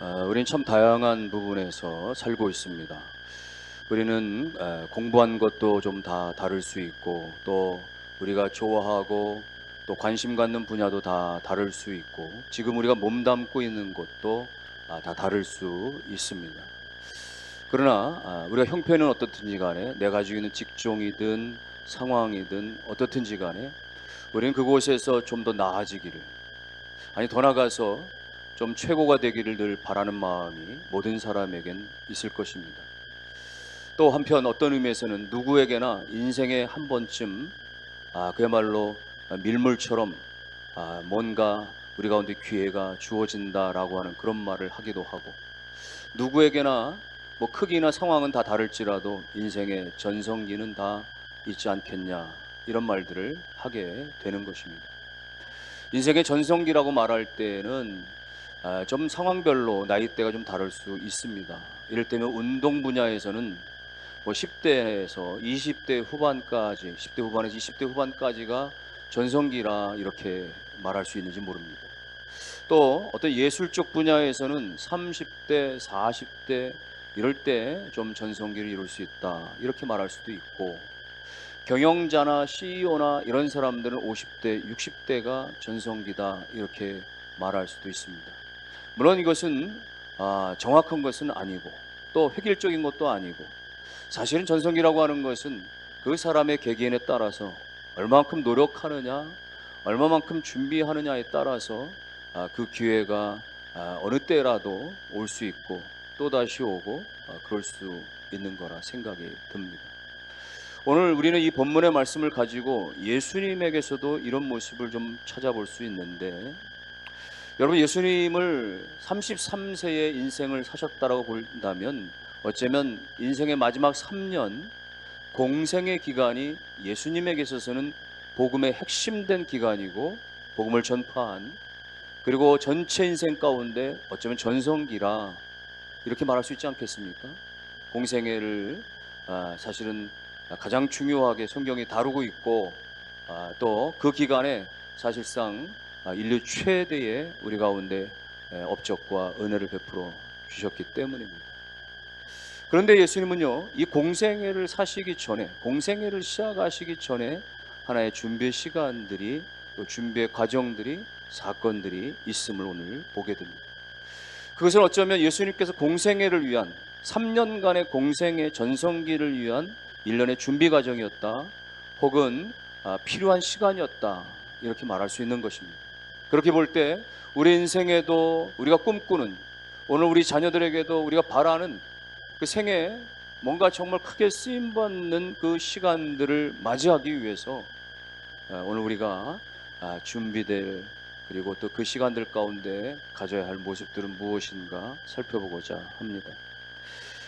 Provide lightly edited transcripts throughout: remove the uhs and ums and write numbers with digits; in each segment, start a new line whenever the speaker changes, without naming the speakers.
우리는 참 다양한 부분에서 살고 있습니다. 우리는 공부한 것도 좀 다 다를 수 있고, 또 우리가 좋아하고 또 관심 갖는 분야도 다 다를 수 있고, 지금 우리가 몸담고 있는 것도 다 다를 수 있습니다. 그러나 우리가 형편은 어떻든지 간에, 내가 가지고 있는 직종이든 상황이든 어떻든지 간에 우리는 그곳에서 좀 더 나아지기를, 아니 더 나아가서 좀 최고가 되기를 늘 바라는 마음이 모든 사람에겐 있을 것입니다. 또 한편 어떤 의미에서는 누구에게나 인생에 한 번쯤 그야말로 밀물처럼 뭔가 우리 가운데 기회가 주어진다라고 하는 그런 말을 하기도 하고, 누구에게나 뭐 크기나 상황은 다 다를지라도 인생의 전성기는 다 있지 않겠냐, 이런 말들을 하게 되는 것입니다. 인생의 전성기라고 말할 때는 좀 상황별로 나이대가 좀 다를 수 있습니다. 이를테면 운동 분야에서는 뭐 10대에서 20대 후반까지, 10대 후반에서 20대 후반까지가 전성기라 이렇게 말할 수 있는지 모릅니다. 또 어떤 예술 쪽 분야에서는 30대, 40대 이럴 때 좀 전성기를 이룰 수 있다, 이렇게 말할 수도 있고, 경영자나 CEO나 이런 사람들은 50대, 60대가 전성기다, 이렇게 말할 수도 있습니다. 물론 이것은 정확한 것은 아니고 또 획일적인 것도 아니고, 사실은 전성기라고 하는 것은 그 사람의 개개인에 따라서 얼마만큼 노력하느냐, 얼마만큼 준비하느냐에 따라서 그 기회가 어느 때라도 올 수 있고 또다시 오고 그럴 수 있는 거라 생각이 듭니다. 오늘 우리는 이 본문의 말씀을 가지고 예수님에게서도 이런 모습을 좀 찾아볼 수 있는데, 여러분 예수님을 33세의 인생을 사셨다라고 본다면 어쩌면 인생의 마지막 3년 공생의 기간이 예수님에게 있어서는 복음의 핵심된 기간이고, 복음을 전파한, 그리고 전체 인생 가운데 어쩌면 전성기라 이렇게 말할 수 있지 않겠습니까? 공생애를 사실은 가장 중요하게 성경이 다루고 있고, 또 그 기간에 사실상 인류 최대의 우리 가운데 업적과 은혜를 베풀어 주셨기 때문입니다. 그런데 예수님은요, 이 공생애를 사시기 전에, 공생애를 시작하시기 전에 하나의 준비 시간들이, 또 준비의 과정들이, 사건들이 있음을 오늘 보게 됩니다. 그것은 어쩌면 예수님께서 공생애를 위한 3년간의 공생애 전성기를 위한 일련의 준비 과정이었다, 혹은 필요한 시간이었다, 이렇게 말할 수 있는 것입니다. 그렇게 볼 때 우리 인생에도 우리가 꿈꾸는, 오늘 우리 자녀들에게도 우리가 바라는 그 생에 뭔가 정말 크게 쓰임받는 그 시간들을 맞이하기 위해서 오늘 우리가 준비될, 그리고 또 그 시간들 가운데 가져야 할 모습들은 무엇인가 살펴보고자 합니다.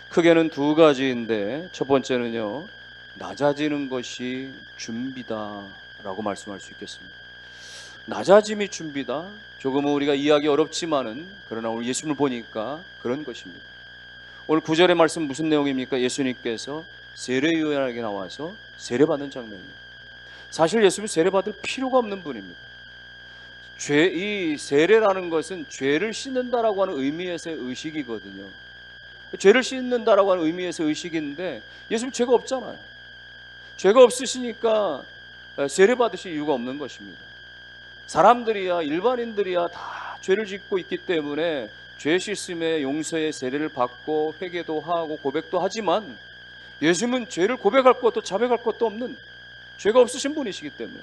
크게는 두 가지인데, 첫 번째는요, 낮아지는 것이 준비다라고 말씀할 수 있겠습니다. 낮아짐이 준비다. 조금은 우리가 이해하기 어렵지만은, 그러나 오늘 예수님을 보니까 그런 것입니다. 오늘 9절의 말씀 무슨 내용입니까? 예수님께서 세례요한에게 나와서 세례받는 장면입니다. 사실 예수님은 세례받을 필요가 없는 분입니다. 이 세례라는 것은 죄를 씻는다라고 하는 의미에서의 의식이거든요. 죄를 씻는다라고 하는 의미에서의 의식인데, 예수님 죄가 없잖아요. 죄가 없으시니까 세례받으실 이유가 없는 것입니다. 사람들이야, 일반인들이야 다 죄를 짓고 있기 때문에 죄 씻음의 용서의 세례를 받고 회개도 하고 고백도 하지만, 예수님은 죄를 고백할 것도 자백할 것도 없는, 죄가 없으신 분이시기 때문에,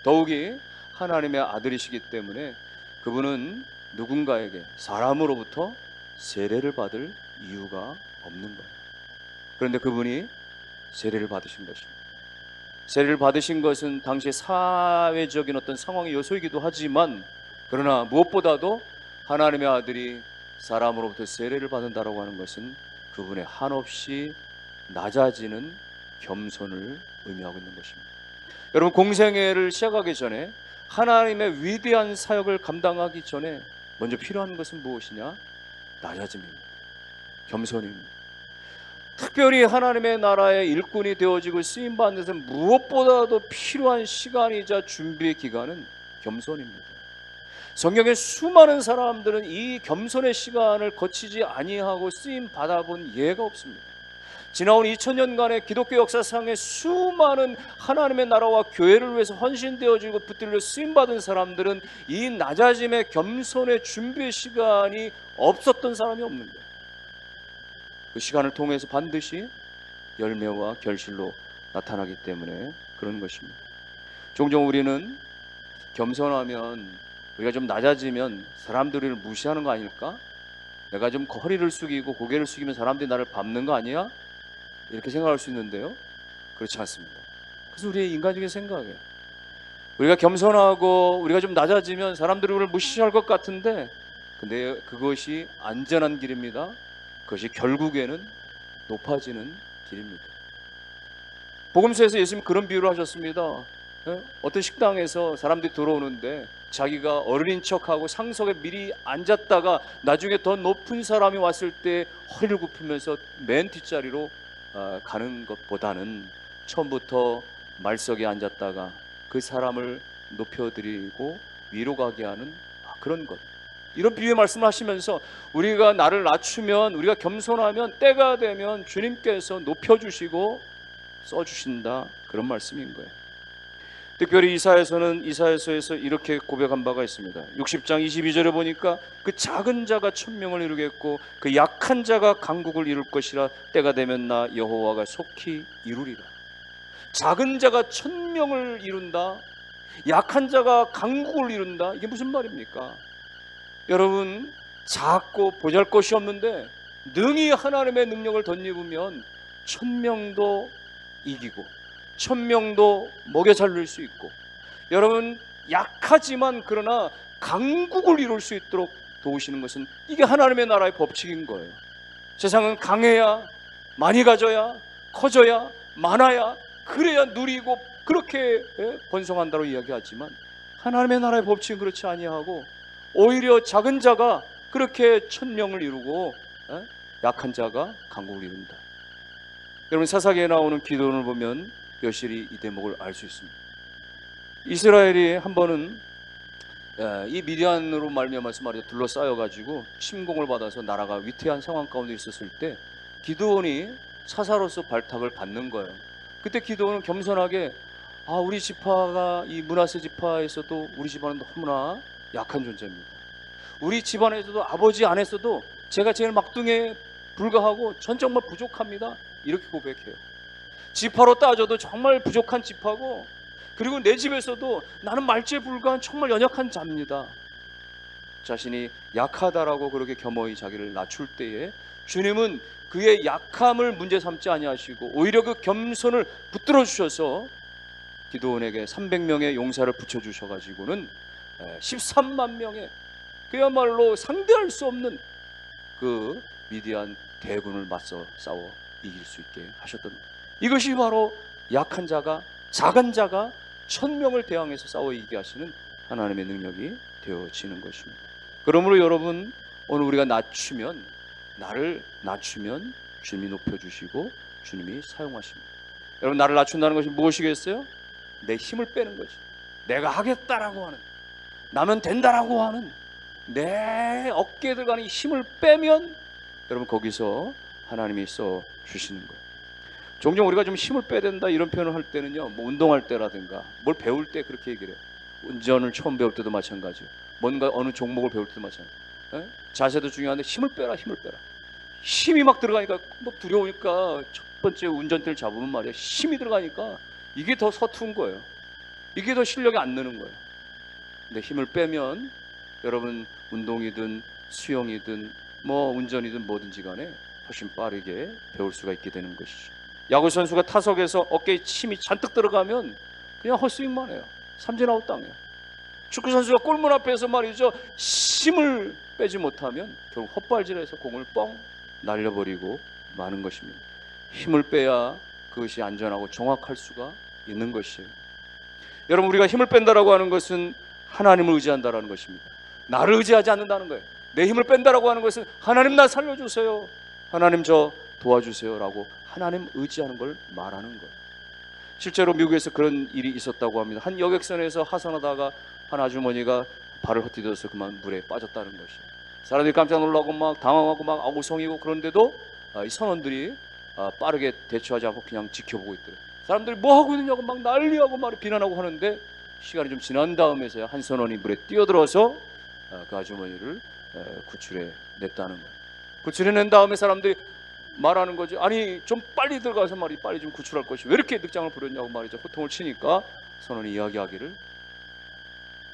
더욱이 하나님의 아들이시기 때문에 그분은 누군가에게, 사람으로부터 세례를 받을 이유가 없는 거예요. 그런데 그분이 세례를 받으신 것입니다. 세례를 받으신 것은 당시의 사회적인 어떤 상황의 요소이기도 하지만, 그러나 무엇보다도 하나님의 아들이 사람으로부터 세례를 받는다라고 하는 것은 그분의 한없이 낮아지는 겸손을 의미하고 있는 것입니다. 여러분, 공생애를 시작하기 전에, 하나님의 위대한 사역을 감당하기 전에 먼저 필요한 것은 무엇이냐? 낮아짐입니다. 겸손입니다. 특별히 하나님의 나라의 일꾼이 되어지고 쓰임받는 데서 무엇보다도 필요한 시간이자 준비의 기간은 겸손입니다. 성경의 수많은 사람들은 이 겸손의 시간을 거치지 아니하고 쓰임 받아본 예가 없습니다. 지나온 2000년간의 기독교 역사상의 수많은 하나님의 나라와 교회를 위해서 헌신되어지고 붙들려 쓰임받은 사람들은 이 낮아짐의 겸손의 준비의 시간이 없었던 사람이 없는데, 그 시간을 통해서 반드시 열매와 결실로 나타나기 때문에 그런 것입니다. 종종 우리는 겸손하면, 우리가 좀 낮아지면 사람들이 우리를 무시하는 거 아닐까? 내가 좀 허리를 숙이고 고개를 숙이면 사람들이 나를 밟는 거 아니야? 이렇게 생각할 수 있는데요, 그렇지 않습니다. 그래서 우리의 인간적인 생각이에요. 우리가 겸손하고 우리가 좀 낮아지면 사람들이 우리를 무시할 것 같은데, 근데 그것이 안전한 길입니다. 그것이 결국에는 높아지는 길입니다. 복음서에서 예수님 그런 비유를 하셨습니다. 어떤 식당에서 사람들이 들어오는데 자기가 어른인 척하고 상석에 미리 앉았다가 나중에 더 높은 사람이 왔을 때 허리를 굽히면서 맨 뒷자리로 가는 것보다는 처음부터 말석에 앉았다가 그 사람을 높여드리고 위로 가게 하는 그런 것, 이런 비유의 말씀을 하시면서 우리가 나를 낮추면, 우리가 겸손하면 때가 되면 주님께서 높여주시고 써주신다, 그런 말씀인 거예요. 특별히 이사야서에서 이렇게 고백한 바가 있습니다. 60장 22절에 보니까 그 작은 자가 천명을 이루겠고 그 약한 자가 강국을 이룰 것이라, 때가 되면 나 여호와가 속히 이루리라. 작은 자가 천명을 이룬다, 약한 자가 강국을 이룬다, 이게 무슨 말입니까? 여러분, 작고 보잘것이 없는데 능히 하나님의 능력을 덧입으면 천명도 이기고 천명도 먹여 살릴 수 있고, 여러분 약하지만 그러나 강국을 이룰 수 있도록 도우시는 것은 이게 하나님의 나라의 법칙인 거예요. 세상은 강해야, 많이 가져야, 커져야, 많아야, 그래야 누리고 그렇게 번성한다고 이야기하지만 하나님의 나라의 법칙은 그렇지 아니하고 오히려 작은 자가 그렇게 천명을 이루고 약한 자가 강국을 이룬다. 여러분, 사사기에 나오는 기도원을 보면 여실히 이 대목을 알 수 있습니다. 이스라엘이 한 번은 이 미디안으로 말미암아서 말이죠, 둘러싸여 가지고 침공을 받아서 나라가 위태한 상황 가운데 있었을 때 기드온이 사사로서 발탁을 받는 거예요. 그때 기드온은 겸손하게, 우리 지파가 이 므낫세 지파에서도 우리 집안은 너무나 약한 존재입니다. 우리 집안에서도 아버지 안에서도 제가 제일 막둥이에 불과하고 전 정말 부족합니다, 이렇게 고백해요. 지파로 따져도 정말 부족한 지파고, 그리고 내 집에서도 나는 말지에 불과한 정말 연약한 자입니다. 자신이 약하다라고 그렇게 겸허히 자기를 낮출 때에 주님은 그의 약함을 문제 삼지 아니하시고 오히려 그 겸손을 붙들어 주셔서 기드온에게 300명의 용사를 붙여주셔가지고는 13만 명의 그야말로 상대할 수 없는 그 미디안 대군을 맞서 싸워 이길 수 있게 하셨던, 이것이 바로 약한 자가, 작은 자가 1000명을 대항해서 싸워 이기게 하시는 하나님의 능력이 되어지는 것입니다. 그러므로 여러분, 오늘 우리가 나를 낮추면 주님이 높여주시고 주님이 사용하십니다. 여러분, 나를 낮춘다는 것이 무엇이겠어요? 내 힘을 빼는 거지. 내가 하겠다라고 하는, 나면 된다라고 하는 내 어깨에 들어가는 힘을 빼면 여러분, 거기서 하나님이 써 주시는 거예요. 종종 우리가 좀 힘을 빼야 된다 이런 표현을 할 때는요, 뭐 운동할 때라든가 뭘 배울 때 그렇게 얘기를 해요. 운전을 처음 배울 때도 마찬가지예요. 뭔가 어느 종목을 배울 때도 마찬가지예요. 자세도 중요한데 힘을 빼라. 힘이 막 들어가니까 뭐 두려우니까 첫 번째 운전대를 잡으면 말이야, 힘이 들어가니까 이게 더 서투른 거예요. 이게 더 실력이 안 느는 거예요. 근데 힘을 빼면 여러분, 운동이든 수영이든 뭐 운전이든 뭐든지 간에 훨씬 빠르게 배울 수가 있게 되는 것이죠. 야구 선수가 타석에서 어깨에 힘이 잔뜩 들어가면 그냥 헛스윙만 해요. 삼진아웃 당해요. 축구 선수가 골문 앞에서 말이죠, 힘을 빼지 못하면 결국 헛발질해서 공을 뻥 날려버리고 마는 것입니다. 힘을 빼야 그것이 안전하고 정확할 수가 있는 것이에요. 여러분, 우리가 힘을 뺀다라고 하는 것은 하나님을 의지한다라는 것입니다. 나를 의지하지 않는다는 거예요. 내 힘을 뺀다라고 하는 것은 하나님 나 살려주세요, 하나님 저 도와주세요라고 하나님 의지하는 걸 말하는 거예요. 실제로 미국에서 그런 일이 있었다고 합니다. 한 여객선에서 하선하다가 한 아주머니가 발을 헛디뎌서 그만 물에 빠졌다는 것이에요. 사람들이 깜짝 놀라고 막 당황하고 막 아우성이고, 그런데도 이 선원들이 빠르게 대처하지 않고 그냥 지켜보고 있더래요. 사람들이 뭐 하고 있느냐고 막 난리하고 막 비난하고 하는데, 시간이 좀 지난 다음에서야 한 선원이 물에 뛰어들어서 그 아주머니를 구출해 냈다는 거예요. 구출해 낸 다음에 사람들이 말하는 거지, 아니 좀 빨리 들어가서 말이 빨리 좀 구출할 것이 왜 이렇게 늑장을 부렸냐고 말이죠. 호통을 치니까 선원이 이야기하기를,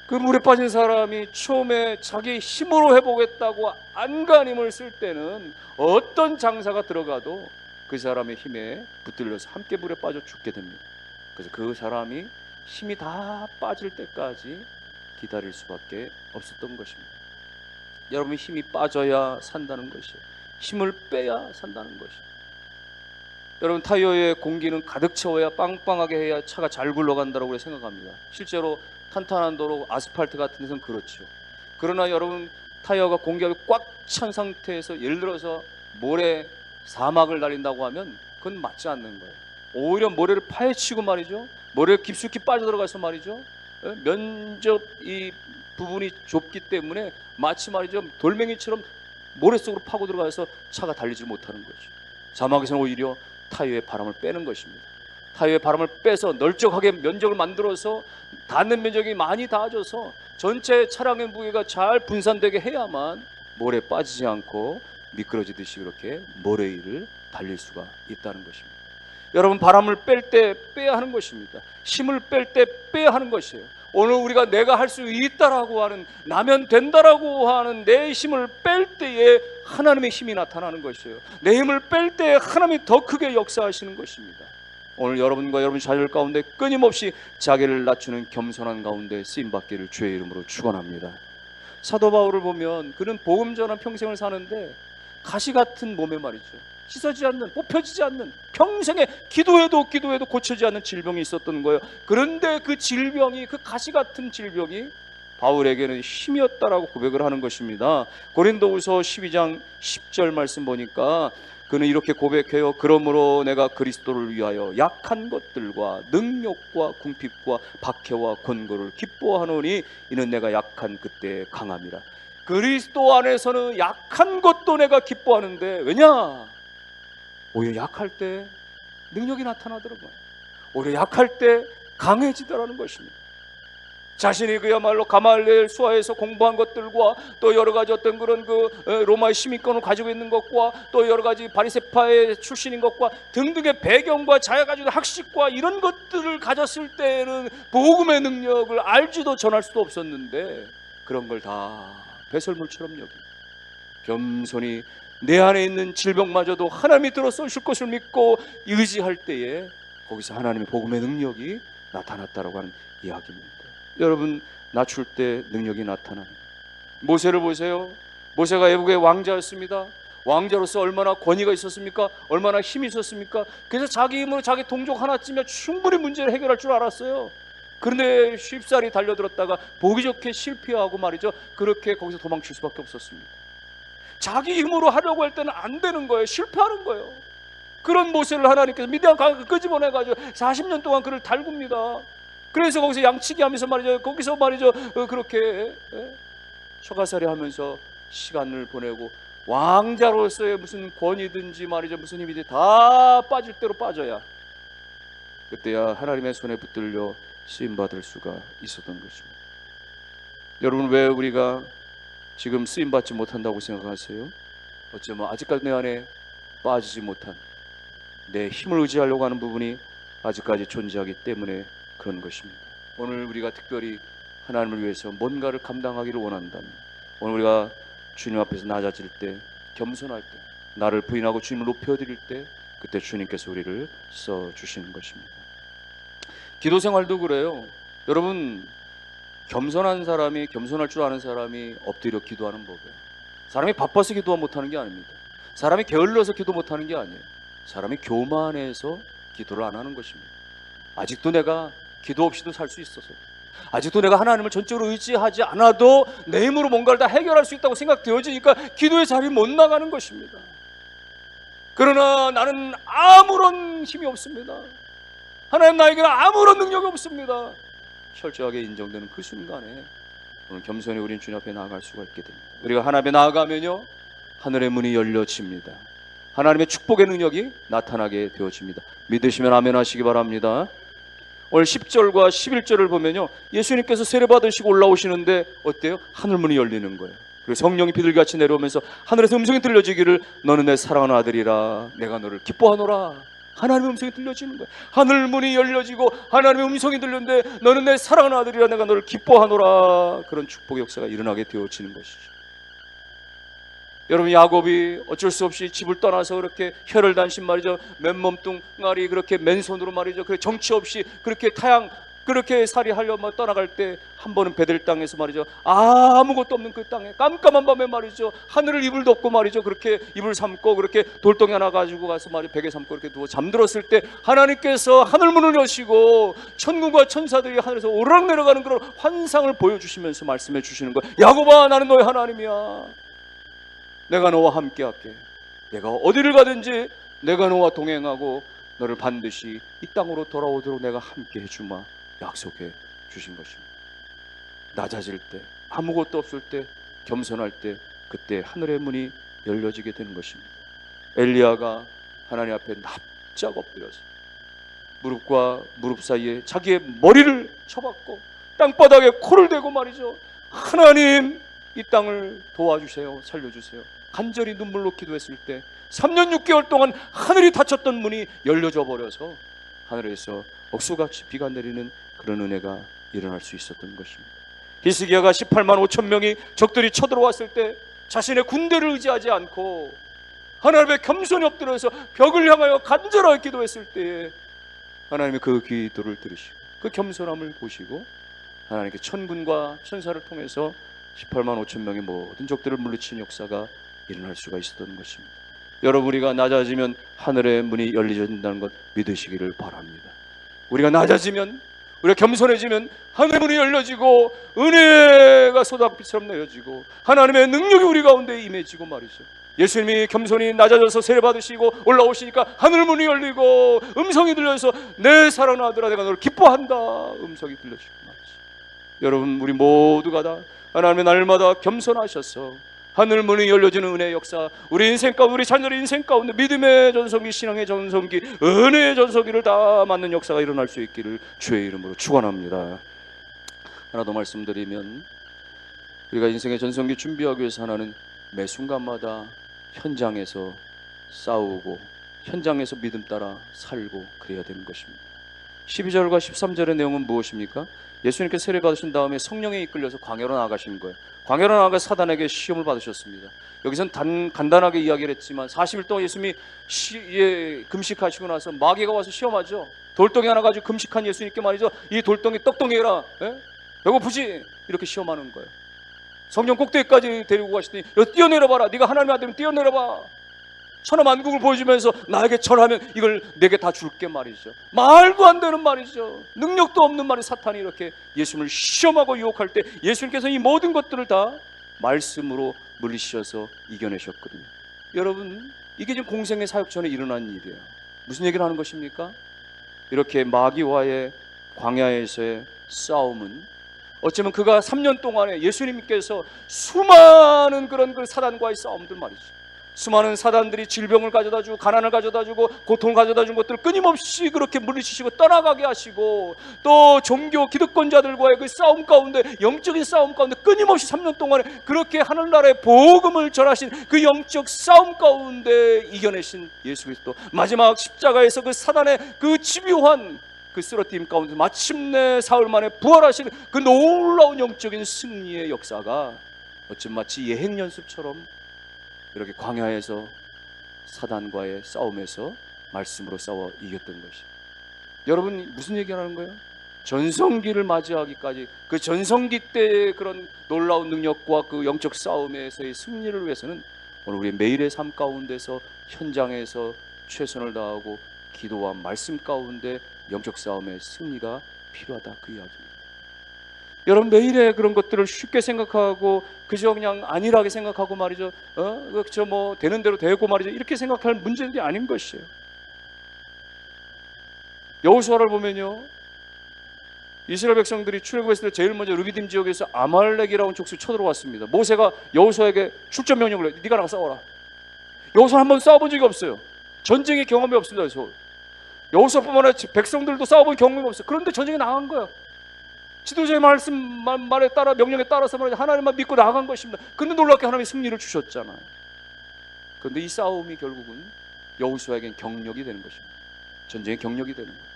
그 물에 빠진 사람이 처음에 자기 힘으로 해보겠다고 안간힘을 쓸 때는 어떤 장사가 들어가도 그 사람의 힘에 붙들려서 함께 물에 빠져 죽게 됩니다. 그래서 그 사람이 힘이 다 빠질 때까지 기다릴 수밖에 없었던 것입니다. 여러분, 힘이 빠져야 산다는 것이에요. 힘을 빼야 산다는 것이에요. 여러분, 타이어에 공기는 가득 채워야, 빵빵하게 해야 차가 잘 굴러간다고 생각합니다. 실제로 탄탄한 도로, 아스팔트 같은 데서는 그렇죠. 그러나 여러분, 타이어가 공기압이 꽉 찬 상태에서 예를 들어서 모래, 사막을 달린다고 하면 그건 맞지 않는 거예요. 오히려 모래를 파헤치고 말이죠, 모래에 깊숙이 빠져들어가서 말이죠, 면적 이 부분이 좁기 때문에 마치 말이죠 돌멩이처럼 모래 속으로 파고 들어가서 차가 달리지 못하는 거죠. 사막에서는 오히려 타이어의 바람을 빼는 것입니다. 타이어의 바람을 빼서 널쩍하게 면적을 만들어서 닿는 면적이 많이 닿아져서 전체 차량의 무게가 잘 분산되게 해야만 모래에 빠지지 않고 미끄러지듯이 그렇게 모래 위를 달릴 수가 있다는 것입니다. 여러분, 바람을 뺄 때 빼야 하는 것입니다. 힘을 뺄 때 빼야 하는 것이에요. 오늘 우리가 내가 할 수 있다라고 하는, 나면 된다라고 하는 내 힘을 뺄 때에 하나님의 힘이 나타나는 것이에요. 내 힘을 뺄 때 하나님이 더 크게 역사하시는 것입니다. 오늘 여러분과 여러분 자녀들 가운데 끊임없이 자기를 낮추는 겸손한 가운데 쓰임받기를 주의 이름으로 축원합니다. 사도 바울을 보면 그는 복음 전한 평생을 사는데 가시 같은 몸에 말이죠, 씻어지지 않는, 뽑혀지지 않는, 평생에 기도해도 고쳐지지 않는 질병이 있었던 거예요. 그런데 그 질병이, 그 가시 같은 질병이 바울에게는 힘이었다라고 고백을 하는 것입니다. 고린도후서 12장 10절 말씀 보니까 그는 이렇게 고백해요. 그러므로 내가 그리스도를 위하여 약한 것들과 능욕과 궁핍과 박해와 권고를 기뻐하노니 이는 내가 약한 그때 강함이라. 그리스도 안에서는 약한 것도 내가 기뻐하는데, 왜냐? 오히려 약할 때 능력이 나타나더라고요. 오히려 약할 때 강해지더라는 것입니다. 자신이 그야말로 가말리엘 수하에서 공부한 것들과 또 여러 가지 어떤 그런 로마의 시민권을 가지고 있는 것과 또 여러 가지 바리새파의 출신인 것과 등등의 배경과 자기가 가지고 학식과 이런 것들을 가졌을 때는 복음의 능력을 알지도 전할 수도 없었는데, 그런 걸 다 배설물처럼 여기고 겸손히 내 안에 있는 질병마저도 하나님이 들어 써주실 것을 믿고 의지할 때에 거기서 하나님의 복음의 능력이 나타났다라고 하는 이야기입니다. 여러분, 낮출 때 능력이 나타나는, 모세를 보세요. 모세가 애국의 왕자였습니다. 왕자로서 얼마나 권위가 있었습니까? 얼마나 힘이 있었습니까? 그래서 자기 힘으로 자기 동족 하나쯤이면 충분히 문제를 해결할 줄 알았어요. 그런데 쉽사리 달려들었다가 보기 좋게 실패하고 말이죠, 그렇게 거기서 도망칠 수밖에 없었습니다. 자기 힘으로 하려고 할 때는 안 되는 거예요. 실패하는 거예요. 그런 모세를 하나님께서 미디안 강을 끄집어내가지고 40년 동안 그를 달굽니다. 그래서 거기서 양치기 하면서 말이죠, 거기서 말이죠, 그렇게 처가살이 하면서 시간을 보내고, 왕자로서의 무슨 권위든지 말이죠, 무슨 힘이든지 다 빠질 대로 빠져야 그때야 하나님의 손에 붙들려 쓰임받을 수가 있었던 것입니다. 여러분, 왜 우리가 지금 쓰임받지 못한다고 생각하세요? 어쩌면 아직까지 내 안에 빠지지 못한, 내 힘을 의지하려고 하는 부분이 아직까지 존재하기 때문에 그런 것입니다. 오늘 우리가 특별히 하나님을 위해서 뭔가를 감당하기를 원한다면, 오늘 우리가 주님 앞에서 낮아질 때, 겸손할 때, 나를 부인하고 주님을 높여드릴 때, 그때 주님께서 우리를 써주시는 것입니다. 기도 생활도 그래요. 여러분, 겸손한 사람이, 겸손할 줄 아는 사람이 엎드려 기도하는 법이에요. 사람이 바빠서 기도 못하는 게 아닙니다. 사람이 게을러서 기도 못하는 게 아니에요. 사람이 교만해서 기도를 안 하는 것입니다. 아직도 내가 기도 없이도 살 수 있어서, 아직도 내가 하나님을 전적으로 의지하지 않아도 내 힘으로 뭔가를 다 해결할 수 있다고 생각되어지니까 기도의 자리에 못 나가는 것입니다. 그러나 나는 아무런 힘이 없습니다. 하나님 나에게는 아무런 능력이 없습니다. 철저하게 인정되는 그 순간에 오늘 겸손히 우린 주님 앞에 나아갈 수가 있게 됩니다. 우리가 하나님 앞에 나아가면요, 하늘의 문이 열려집니다. 하나님의 축복의 능력이 나타나게 되어집니다. 믿으시면 아멘 하시기 바랍니다. 오늘 10절과 11절을 보면요, 예수님께서 세례 받으시고 올라오시는데 어때요? 하늘문이 열리는 거예요. 그리고 성령이 비둘기같이 내려오면서 하늘에서 음성이 들려지기를 너는 내 사랑하는 아들이라 내가 너를 기뻐하노라. 하나님의 음성이 들려지는 거예요. 하늘문이 열려지고 하나님의 음성이 들렸는데 너는 내 사랑하는 아들이라 내가 너를 기뻐하노라. 그런 축복의 역사가 일어나게 되어지는 것이죠. 여러분, 야곱이 어쩔 수 없이 집을 떠나서 그렇게 혈혈단신 말이죠, 맨몸뚱아리 그렇게 맨손으로 말이죠, 그 정치 없이 그렇게 타양 그렇게 살이하려면 떠나갈 때 한 번은 베델 땅에서 말이죠, 아무것도 없는 그 땅에 깜깜한 밤에 말이죠, 하늘을 이불 덮고 말이죠, 그렇게 이불 삼고 그렇게 돌덩이 하나 가지고 가서 말이 베개 삼고 이렇게 누워 잠들었을 때 하나님께서 하늘문을 여시고 천군과 천사들이 하늘에서 오르락 내려가는 그런 환상을 보여주시면서 말씀해 주시는 거예요. 야곱아, 나는 너의 하나님이야. 내가 너와 함께 할게. 내가 어디를 가든지 내가 너와 동행하고 너를 반드시 이 땅으로 돌아오도록 내가 함께 해주마. 약속해 주신 것입니다. 낮아질 때, 아무것도 없을 때, 겸손할 때, 그때 하늘의 문이 열려지게 되는 것입니다. 엘리야가 하나님 앞에 납작 엎드려서 무릎과 무릎 사이에 자기의 머리를 쳐박고 땅바닥에 코를 대고 말이죠, 하나님, 이 땅을 도와주세요, 살려주세요. 간절히 눈물로 기도했을 때 3년 6개월 동안 하늘이 닫혔던 문이 열려져 버려서 하늘에서 억수같이 비가 내리는 그런 은혜가 일어날 수 있었던 것입니다. 히스기야가 18만 5천 명이 적들이 쳐들어왔을 때 자신의 군대를 의지하지 않고 하나님의 겸손히 엎드려서 벽을 향하여 간절하게 기도했을 때에 하나님이 그 기도를 들으시고 그 겸손함을 보시고 하나님께 천군과 천사를 통해서 18만 5천 명의 모든 적들을 물리친 역사가 일어날 수가 있었던 것입니다. 여러분, 우리가 낮아지면 하늘의 문이 열려진다는 것 믿으시기를 바랍니다. 우리가 낮아지면, 우리가 겸손해지면 하늘의 문이 열려지고 은혜가 소닥빛처럼 내려지고 하나님의 능력이 우리 가운데 임해지고 말이죠. 예수님이 겸손히 낮아져서 세례 받으시고 올라오시니까 하늘 문이 열리고 음성이 들려서 내 사랑하는 아들아 내가 너를 기뻐한다, 음성이 들려지고 말이죠. 여러분, 우리 모두가 다 하나님의 날마다 겸손하셔서 하늘 문이 열려지는 은혜의 역사, 우리 인생 가운데, 우리 자녀의 인생 가운데 믿음의 전성기, 신앙의 전성기, 은혜의 전성기를 다 맞는 역사가 일어날 수 있기를 주의 이름으로 축원합니다. 하나 더 말씀드리면, 우리가 인생의 전성기 준비하기 위해서 하나는 매 순간마다 현장에서 싸우고 현장에서 믿음 따라 살고 그래야 되는 것입니다. 12절과 13절의 내용은 무엇입니까? 예수님께서 세례 받으신 다음에 성령에 이끌려서 광야로 나아가신 거예요. 광야로 나아가 사단에게 시험을 받으셨습니다. 여기서는 간단하게 이야기를 했지만 40일 동안 예수님이 금식하시고 나서 마귀가 와서 시험하죠. 돌덩이 하나 가지고 금식한 예수님께 말이죠, 이 돌덩이 떡덩이 해라, 배고프지? 이렇게 시험하는 거예요. 성령 꼭대기까지 데리고 가시더니 뛰어내려봐라, 네가 하나님의 아들이면 뛰어내려봐. 천하만국을 보여주면서 나에게 절하면 이걸 내게 다 줄게 말이죠. 말도 안 되는 말이죠. 능력도 없는 말이 사탄이 이렇게 예수님을 시험하고 유혹할 때 예수님께서 이 모든 것들을 다 말씀으로 물리치셔서 이겨내셨거든요. 여러분, 이게 지금 공생의 사역 전에 일어난 일이에요. 무슨 얘기를 하는 것입니까? 이렇게 마귀와의 광야에서의 싸움은 어쩌면 그가 3년 동안에 예수님께서 수많은 그런 그 사단과의 싸움들 말이죠. 수많은 사단들이 질병을 가져다 주고 가난을 가져다 주고 고통을 가져다 준 것들을 끊임없이 그렇게 물리치시고 떠나가게 하시고, 또 종교 기득권자들과의 그 싸움 가운데, 영적인 싸움 가운데 끊임없이 3년 동안에 그렇게 하늘나라의 복음을 전하신 그 영적 싸움 가운데 이겨내신 예수 그리스도, 마지막 십자가에서 그 사단의 그 집요한 그 쓰러짐 가운데 마침내 사흘 만에 부활하시는 그 놀라운 영적인 승리의 역사가 어쩜 마치 예행 연습처럼 이렇게 광야에서 사단과의 싸움에서 말씀으로 싸워 이겼던 것이. 여러분, 무슨 얘기를 하는 거예요? 전성기를 맞이하기까지, 그 전성기 때의 그런 놀라운 능력과 그 영적 싸움에서의 승리를 위해서는 오늘 우리 매일의 삶 가운데서 현장에서 최선을 다하고 기도와 말씀 가운데 영적 싸움의 승리가 필요하다, 그 이야기입니다. 여러분, 매일의 그런 것들을 쉽게 생각하고 그저 그냥 안일하게 생각하고 말이죠, 그저 뭐 되는 대로 되고 말이죠, 이렇게 생각할 문제들이 아닌 것이에요. 여호수아를 보면요, 이스라엘 백성들이 출애굽했을 때 제일 먼저 르비딤 지역에서 아말렉이라는 족속이 쳐들어왔습니다. 모세가 여호수아에게 출전 명령을 해. 네가 나가 싸워라. 여호수아 한번 싸워본 적이 없어요. 전쟁의 경험이 없습니다. 그래서 여호수아뿐만 아니라 백성들도 싸워본 경험이 없어요. 그런데 전쟁에 나간 거예요. 지도자의 말에 따라, 명령에 따라서 말이죠, 하나님만 믿고 나간 것입니다. 근데 놀랍게 하나님이 승리를 주셨잖아요. 그런데 이 싸움이 결국은 여호수아에겐 경력이 되는 것입니다. 전쟁의 경력이 되는 거예요.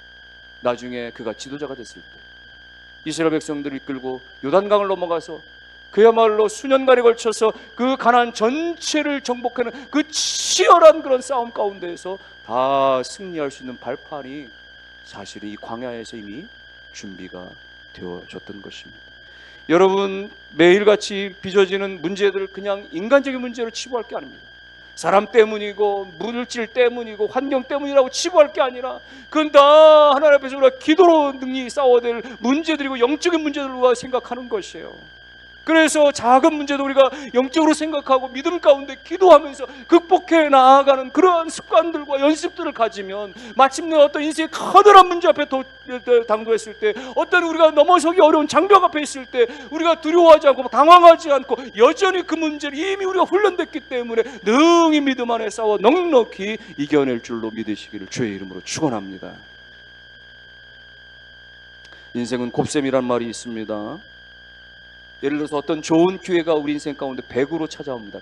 나중에 그가 지도자가 됐을 때 이스라엘 백성들을 이끌고 요단강을 넘어가서 그야말로 수년간에 걸쳐서 그 가나안 전체를 정복하는 그 치열한 그런 싸움 가운데에서 다 승리할 수 있는 발판이 사실은 이 광야에서 이미 준비가 되어졌던 것입니다. 여러분, 매일같이 빚어지는 문제들을 그냥 인간적인 문제로 치부할 게 아닙니다. 사람 때문이고 물질 때문이고 환경 때문이라고 치부할 게 아니라 그건 다 하나님 앞에서 우리가 기도로 능히 싸워야 될 문제들이고 영적인 문제들로 생각하는 것이에요. 그래서 작은 문제도 우리가 영적으로 생각하고 믿음 가운데 기도하면서 극복해 나아가는 그러한 습관들과 연습들을 가지면 마침내 어떤 인생의 커다란 문제 앞에 당도했을 때, 어떤 우리가 넘어서기 어려운 장벽 앞에 있을 때 우리가 두려워하지 않고 당황하지 않고 여전히 그 문제를 이미 우리가 훈련됐기 때문에 능히 믿음 안에 싸워 넉넉히 이겨낼 줄로 믿으시기를 주의 이름으로 축원합니다. 인생은 곱셈이란 말이 있습니다. 예를 들어서 어떤 좋은 기회가 우리 인생 가운데 100으로 찾아옵니다.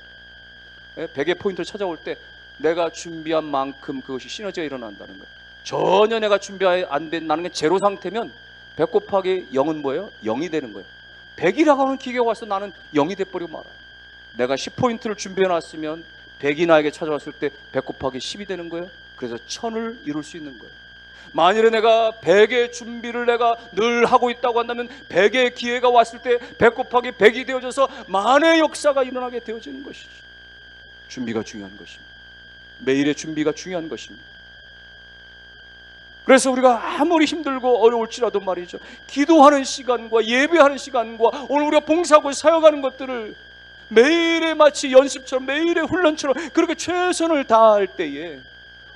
100의 포인트를 찾아올 때 내가 준비한 만큼 그것이 시너지가 일어난다는 거예요. 전혀 내가 준비 안 된, 나는 제로 상태면 100 곱하기 0은 뭐예요? 0이 되는 거예요. 100이라고 하는 기회가 와서 나는 0이 돼버리고 말아요. 내가 10포인트를 준비해놨으면 100이 나에게 찾아왔을 때 100 곱하기 10이 되는 거예요. 그래서 1000을 이룰 수 있는 거예요. 만일에 내가 100의 준비를 내가 늘 하고 있다고 한다면 100의 기회가 왔을 때 100 곱하기 100이 되어져서 만의 역사가 일어나게 되어지는 것이죠. 준비가 중요한 것입니다. 매일의 준비가 중요한 것입니다. 그래서 우리가 아무리 힘들고 어려울지라도 말이죠, 기도하는 시간과 예배하는 시간과 오늘 우리가 봉사하고 사역하는 것들을 매일의 마치 연습처럼, 매일의 훈련처럼 그렇게 최선을 다할 때에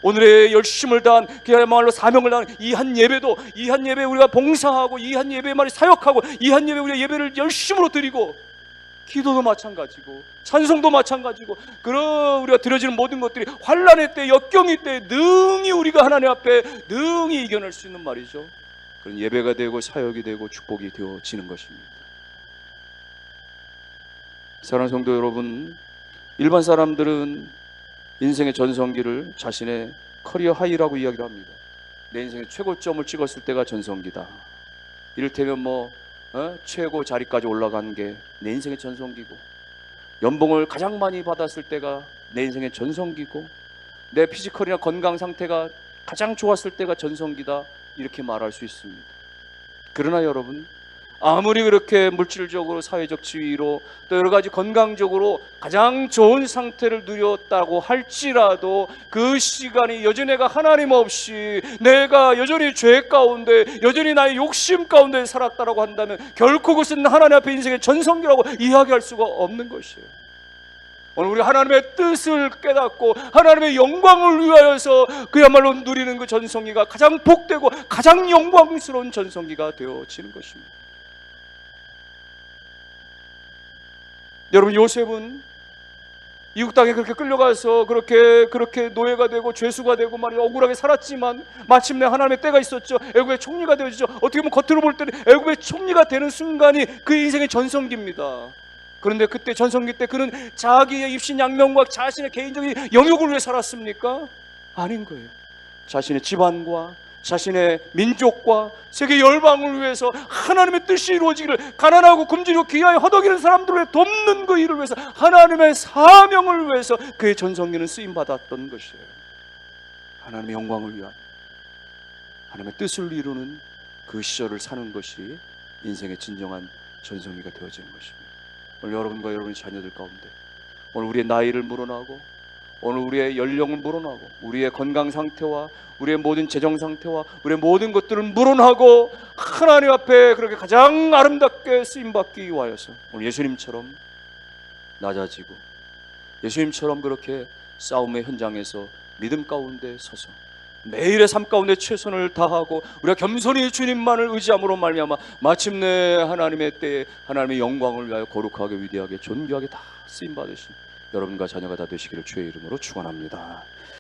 오늘의 열심을 다한, 그야말로 사명을 다한 이 한 예배도, 이 한 예배 우리가 봉사하고, 이 한 예배 말이 사역하고, 이 한 예배 우리가 예배를 열심으로 드리고, 기도도 마찬가지고 찬송도 마찬가지고, 그런 우리가 드려지는 모든 것들이 환난의 때, 역경의 때 능히 우리가 하나님 앞에 능히 이겨낼 수 있는 말이죠, 그런 예배가 되고 사역이 되고 축복이 되어지는 것입니다. 사랑하는 성도 여러분, 일반 사람들은 인생의 전성기를 자신의 커리어 하이라고 이야기를 합니다. 내 인생의 최고점을 찍었을 때가 전성기다. 이를테면 최고 자리까지 올라간 게 내 인생의 전성기고, 연봉을 가장 많이 받았을 때가 내 인생의 전성기고, 내 피지컬이나 건강 상태가 가장 좋았을 때가 전성기다, 이렇게 말할 수 있습니다. 그러나 여러분, 아무리 그렇게 물질적으로, 사회적 지위로, 또 여러 가지 건강적으로 가장 좋은 상태를 누렸다고 할지라도 그 시간이 여전히 내가 하나님 없이, 내가 여전히 죄 가운데, 여전히 나의 욕심 가운데 살았다라고 한다면 결코 그것은 하나님 앞에 인생의 전성기라고 이야기할 수가 없는 것이에요. 오늘 우리 하나님의 뜻을 깨닫고 하나님의 영광을 위하여서 그야말로 누리는 그 전성기가 가장 복되고 가장 영광스러운 전성기가 되어지는 것입니다. 여러분, 요셉은 이국 땅에 그렇게 끌려가서 그렇게 노예가 되고 죄수가 되고 말이야 억울하게 살았지만 마침내 하나님의 때가 있었죠. 애굽의 총리가 되어지죠. 어떻게 보면 겉으로 볼 때는 애굽의 총리가 되는 순간이 그 인생의 전성기입니다. 그런데 그때 전성기 때 그는 자기의 입신 양명과 자신의 개인적인 영역을 위해 살았습니까? 아닌 거예요. 자신의 집안과 자신의 민족과 세계 열방을 위해서 하나님의 뜻이 이루어지기를, 가난하고 굶주리고 기아에 허덕이는 사람들을 위해 돕는 그 일을 위해서, 하나님의 사명을 위해서 그의 전성기는 쓰임받았던 것이에요. 하나님의 영광을 위한, 하나님의 뜻을 이루는 그 시절을 사는 것이 인생의 진정한 전성기가 되어지는 것입니다. 오늘 여러분과 여러분의 자녀들 가운데 오늘 우리의 나이를 물어나고, 오늘 우리의 연령을 물어나고, 우리의 건강 상태와 우리의 모든 재정 상태와 우리의 모든 것들을 물어나고 하나님 앞에 그렇게 가장 아름답게 쓰임받기 위하여서 오늘 예수님처럼 낮아지고, 예수님처럼 그렇게 싸움의 현장에서 믿음 가운데 서서 매일의 삶 가운데 최선을 다하고 우리가 겸손히 주님만을 의지함으로 말미암아 마침내 하나님의 때에 하나님의 영광을 위하여 거룩하게 위대하게 존귀하게 다 쓰임 받으신 여러분과 자녀가 다 되시기를 주의 이름으로 축원합니다.